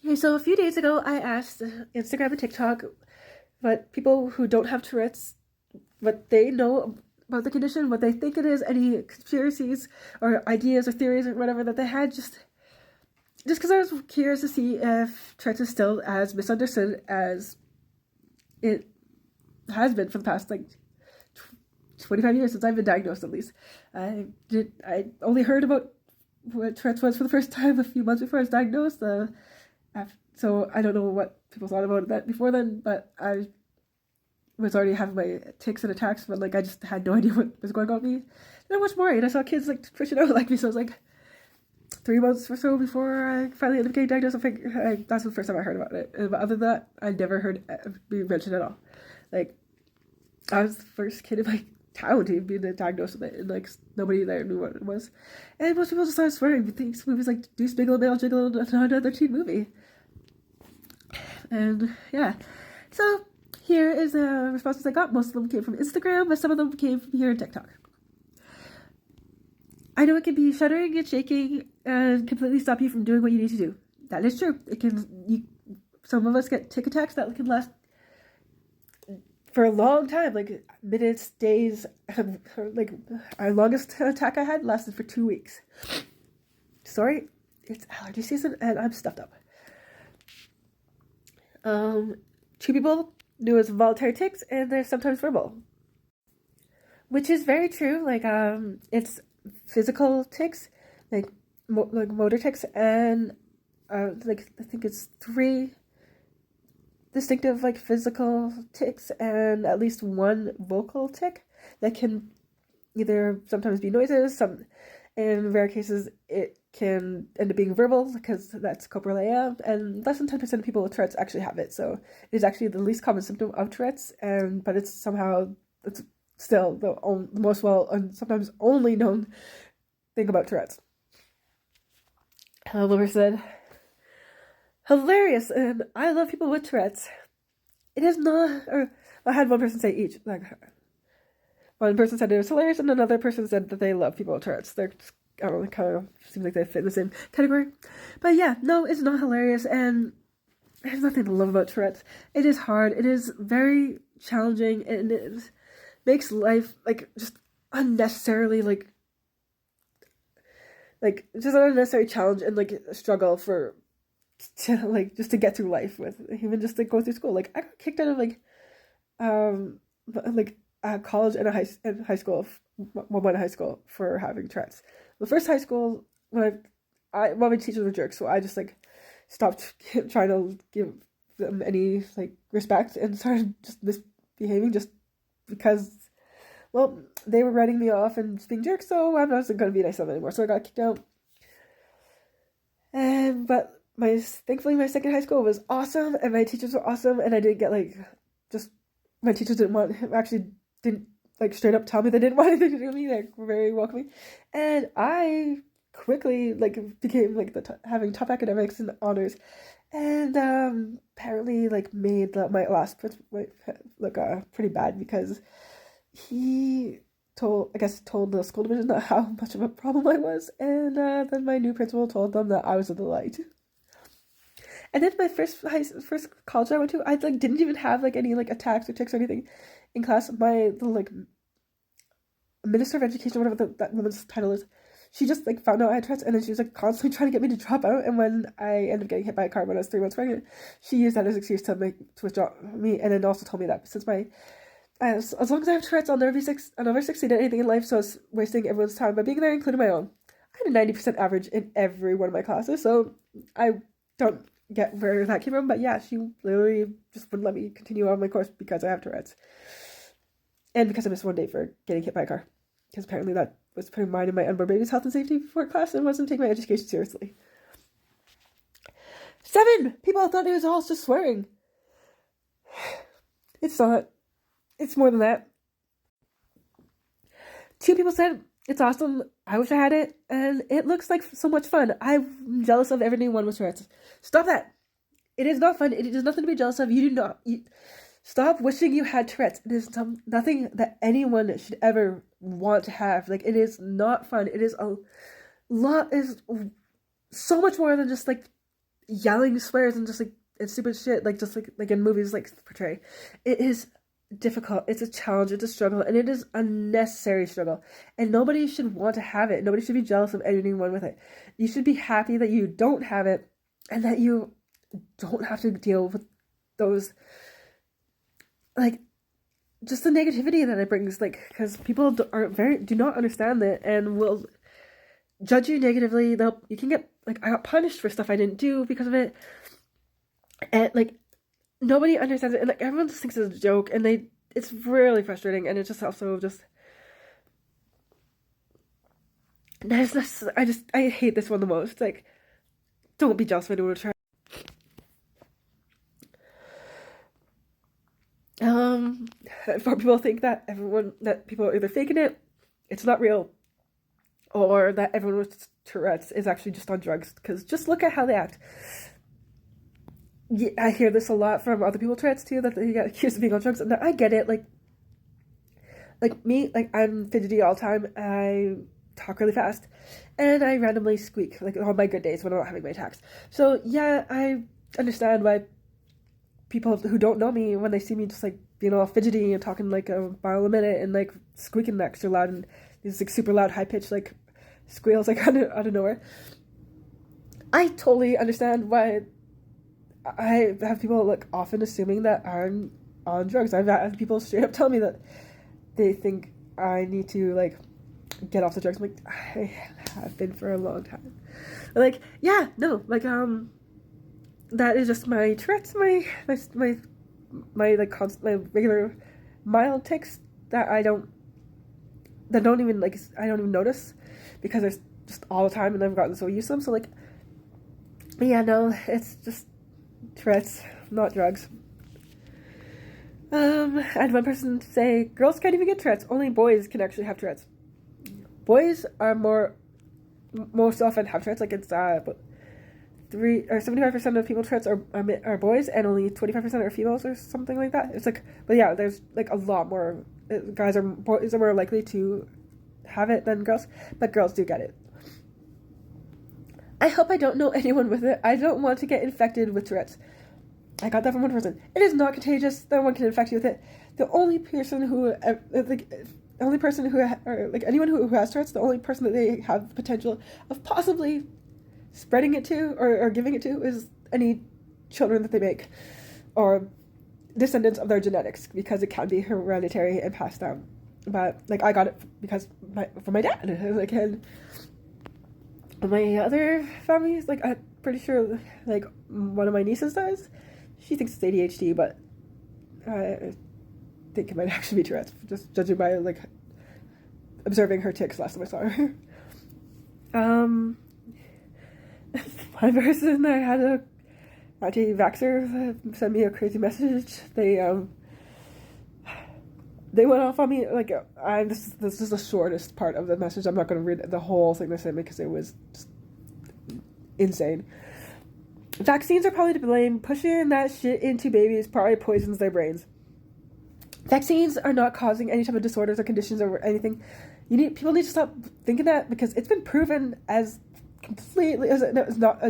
Okay, so a few days ago, I asked Instagram and TikTok what people who don't have Tourette's, what they know about the condition, what they think it is, any conspiracies or ideas or theories or whatever that they had, just because I was curious to see if Tourette's is still as misunderstood as it has been for the past 25 years since I've been diagnosed, at least. I only heard about what Tourette's was for the first time a few months before I was diagnosed. So I don't know what people thought about that before then, but I was already having my tics and attacks, but I just had no idea what was going on with me. And I watched more, and I saw kids twitching out like me. So I was 3 months or so before I finally ended up getting diagnosed. That's the first time I heard about it. But other than that, I never heard it being mentioned at all. Like, I was the first kid in my town to be diagnosed with it, and nobody there knew what it was. And most people just started swearing. Things movies like Deuce Bigelow, Male Gigolo, and another teen movie. And yeah, so here is the responses I got. Most of them came from Instagram, but some of them came from here on TikTok. I know it can be shuddering and shaking and completely stop you from doing what you need to do. That is true. It can. Some of us get tic attacks that can last for a long time, minutes, days. Our longest attack I had lasted for 2 weeks. Sorry, it's allergy season and I'm stuffed up. Two people knew as voluntary tics, and they're sometimes verbal, which is very true. It's physical tics, motor tics, and I think it's 3 distinctive physical tics and at least 1 vocal tic that can either sometimes be noises. In rare cases, it can end up being verbal because that's coprolea, and less than 10% of people with Tourette's actually have it. So it is actually the least common symptom of Tourette's, but it's still the most and sometimes only known thing about Tourette's. Lover said, hilarious, and I love people with Tourette's. It is not, or I had one person say each, one person said it was hilarious, and another person said that they love people with Tourette's. They're, I don't know, kind of seems like they fit in the same category. But yeah, no, it's not hilarious, and there's nothing to love about Tourette's. It is hard. It is very challenging, and it makes life just unnecessarily just an unnecessary challenge and a struggle just to get through life with, even just to go through school. I got kicked out of college and high school, one high school, for having Tourette's. The first high school, when my teachers were jerks, so I just stopped trying to give them any respect and started just misbehaving just because, well, they were writing me off and just being jerks, so I'm not going to be nice to them anymore. So I got kicked out. But thankfully my second high school was awesome, and my teachers were awesome, and I didn't get my teachers didn't straight up tell me they didn't want anything to do with me. They were very welcoming, and I quickly became having top academics and honors, and apparently made my last principal look pretty bad because he told the school division how much of a problem I was, and then my new principal told them that I was a delight. And then my first college I went to, I didn't even have any attacks or tics or anything in class. My minister of education, whatever that woman's title is, she just found out I had Tourette's, and then she was constantly trying to get me to drop out. And when I ended up getting hit by a car when I was 3 months pregnant, she used that as an excuse to withdraw me, and then also told me that since as long as I have Tourette's, I'll never succeed at anything in life, so I was wasting everyone's time by being there, including my own. I had a 90% average in every one of my classes, so I don't get where that came from, but yeah, she literally just wouldn't let me continue on my course because I have Tourette's. And because I missed one day for getting hit by a car. Because apparently that was putting mine and my unborn baby's health and safety before class and wasn't taking my education seriously. 7 people thought it was all just swearing. It's not. It's more than that. 2 people said, it's awesome, I wish I had it, and it looks like so much fun. I'm jealous of everyone with Tourette's. Stop that. It is not fun. It is nothing to be jealous of. Stop wishing you had Tourette's. It is nothing that anyone should ever want to have. It is not fun. It is so much more than just yelling swears and just like and stupid shit, like just like in movies like portray. It is difficult. It's a challenge. It's a struggle, and it is a necessary struggle. And nobody should want to have it. Nobody should be jealous of anyone with it. You should be happy that you don't have it, and that you don't have to deal with those, like, just the negativity that it brings. Like, because people do not understand it and will judge you negatively. You can get, like, I got punished for stuff I didn't do because of it, and like nobody understands it, and like everyone just thinks it's a joke, and it's really frustrating, and it's just also just there's this, I hate this one the most. Like, don't be jealous of anyone who tries. For people think that people are either faking it, it's not real, or that everyone with Tourette's is actually just on drugs, because just look at how they act. Yeah, I hear this a lot from other people with Tourette's too, that they get accused of being on drugs, and I get it. Like me, like, I'm fidgety all the time. I talk really fast, and I randomly squeak, like, on my good days when I'm not having my attacks. So yeah, I understand why people who don't know me, when they see me just like being all fidgety and talking like a mile a minute and like squeaking extra loud and these like super loud high pitched like squeals like out of nowhere, I totally understand why I have people like often assuming that I'm on drugs. I've had people straight up tell me that they think I need to like get off the drugs. I'm like, I have been for a long time. Like, yeah, no, like that is just my Tourette's, my my regular mild tics that I don't even notice, because there's just all the time, and I've gotten so used to them. So like, yeah, no, it's just Tourette's, not drugs. I had one person say, girls can't even get Tourette's, only boys can actually have Tourette's. Boys are most often have Tourette's, like it's 75% of people with Tourette's are boys, and only 25% are females, or something like that. It's like, but yeah, there's like a lot more boys are more likely to have it than girls, but girls do get it. I hope I don't know anyone with it. I don't want to get infected with Tourette's. I got that from one person. It is not contagious. No one can infect you with it. The only person who anyone who has Tourette's, the only person that they have the potential of possibly spreading it to or giving it to is any children that they make, or descendants of their genetics, because it can be hereditary and passed down. But like, I got it from my dad. Like, and my other families, like, I'm pretty sure like one of my nieces does. She thinks it's ADHD, but I think it might actually be Tourette's, just judging by like observing her tics last time I saw her. One person, I had a anti-vaxxer send me a crazy message. They went off on me, like, this is the shortest part of the message. I'm not going to read the whole thing they sent me because it was just insane. Vaccines are probably to blame. Pushing that shit into babies probably poisons their brains. Vaccines are not causing any type of disorders or conditions or anything. People need to stop thinking that, because it's been proven as completely as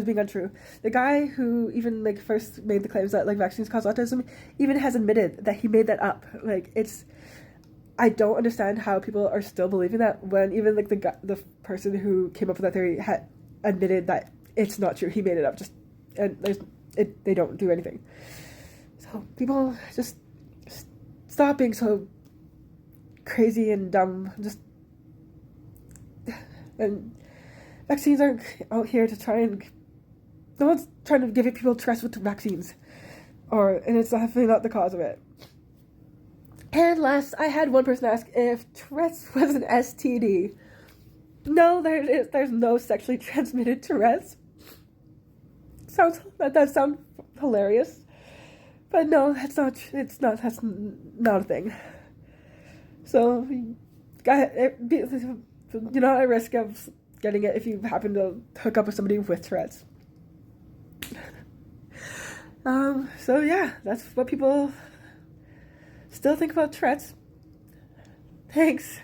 being untrue. The guy who even like first made the claims that like vaccines cause autism even has admitted that he made that up. Like, I don't understand how people are still believing that, when even like the person who came up with that theory had admitted that it's not true. He made it up. They don't do anything. So people just stop being so crazy and dumb. And vaccines aren't out here to try and... No one's trying to give people trust with the vaccines. And it's definitely not the cause of it. And last, I had one person ask if Tourette's was an STD. No, there's no sexually transmitted Tourette's. That sounds hilarious. But no, that's not a thing. So, you're not at risk of getting it if you happen to hook up with somebody with Tourette's. So yeah, that's what people still think about Tourette's. Thanks.